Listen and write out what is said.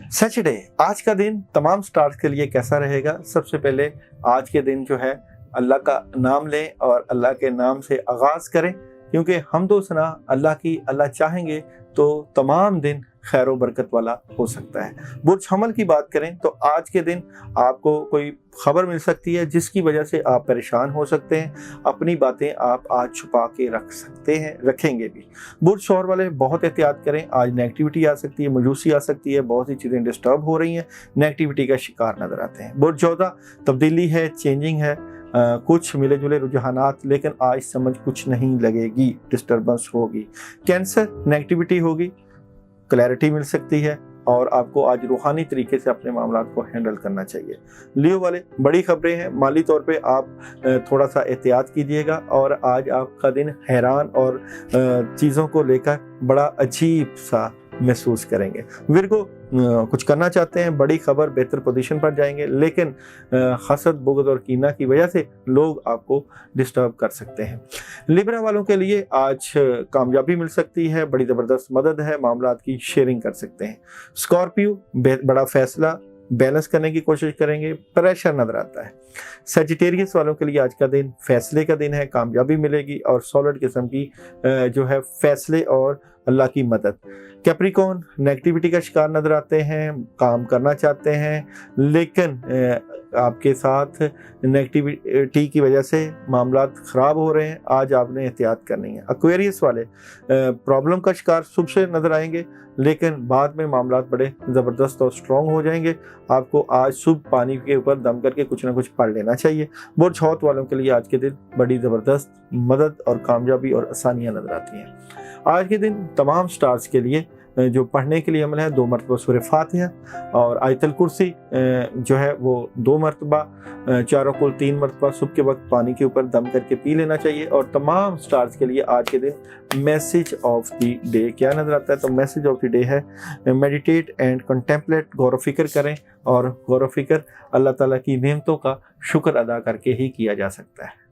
Saturday, आज का दिन तमाम स्टार्स के लिए कैसा रहेगा? सबसे पहले आज के दिन जो है अल्लाह का नाम लें और अल्लाह के नाम से आगाज़ करें, क्योंकि हमदो सना अल्लाह की, अल्लाह चाहेंगे तो तमाम दिन खैर व बरकत वाला हो सकता है। बुर्ज हमल की बात करें तो आज के दिन आपको कोई खबर मिल सकती है जिसकी वजह से आप परेशान हो सकते हैं। अपनी बातें आप आज छुपा के रख सकते हैं, रखेंगे भी। बुर्ज शौहर वाले बहुत एहतियात करें, आज नेगेटिविटी आ सकती है, मायूसी आ सकती है, बहुत सी चीज़ें डिस्टर्ब हो रही हैं, नेगेटिविटी का शिकार नज़र आते हैं। बुर्ज जोधा, तब्दीली है, चेंजिंग है, कुछ मिले जुले रुझानात, लेकिन आज समझ कुछ नहीं लगेगी, डिस्टर्बेंस होगी। कैंसर, नेगेटिविटी होगी, क्लैरिटी मिल सकती है और आपको आज रूहानी तरीके से अपने मामलात को हैंडल करना चाहिए। लियो वाले, बड़ी खबरें हैं, माली तौर पे आप थोड़ा सा एहतियात कीजिएगा और आज आपका दिन हैरान और चीज़ों को लेकर बड़ा अजीब सा महसूस करेंगे। विरगो, कुछ करना चाहते हैं, बड़ी खबर, बेहतर पोजीशन पर जाएंगे, लेकिन हसद, बुग़्ज़ और कीना की वजह से लोग आपको डिस्टर्ब कर सकते हैं। लिब्रा वालों के लिए आज कामयाबी मिल सकती है, बड़ी ज़बरदस्त मदद है, मामलात की शेयरिंग कर सकते हैं। स्कॉर्पियो, बड़ा फैसला, बैलेंस करने की कोशिश करेंगे, प्रेशर नजर आता है। सेजिटेरियस वालों के लिए आज का दिन फैसले का दिन है, कामयाबी मिलेगी और सॉलिड किस्म की जो है फैसले और अल्लाह की मदद। कैप्रिकॉर्न, नेगेटिविटी का शिकार नजर आते हैं, काम करना चाहते हैं, लेकिन आपके साथ नेगेटिविटी की वजह से मामलात ख़राब हो रहे हैं, आज आपने एहतियात करनी है। एक्वेरियस वाले प्रॉब्लम का शिकार सुबह से नज़र आएंगे, लेकिन बाद में मामलात बड़े ज़बरदस्त और स्ट्रॉन्ग हो जाएंगे। आपको आज सुबह पानी के ऊपर दम करके कुछ ना कुछ पढ़ लेना चाहिए। बुर्ज हौत वालों के लिए आज के दिन बड़ी ज़बरदस्त मदद और कामयाबी और आसानियाँ नज़र आती हैं। आज के दिन तमाम स्टार्स के लिए जो पढ़ने के लिए अमल है, 2 मरतबा सूरह फातिहा और आयतुल कुर्सी जो है वो 2 मरतबा, चारों कुल 3 मरतबा सुबह के वक्त पानी के ऊपर दम करके पी लेना चाहिए। और तमाम स्टार्स के लिए आज के दिन मैसेज ऑफ द डे क्या नज़र आता है? तो मैसेज ऑफ द डे है मेडिटेट एंड कंटेम्पलेट, गौर व फिक्र करें और गौर व फिक्र अल्लाह ताला की नेमतों का शुक्र अदा करके ही किया जा सकता है।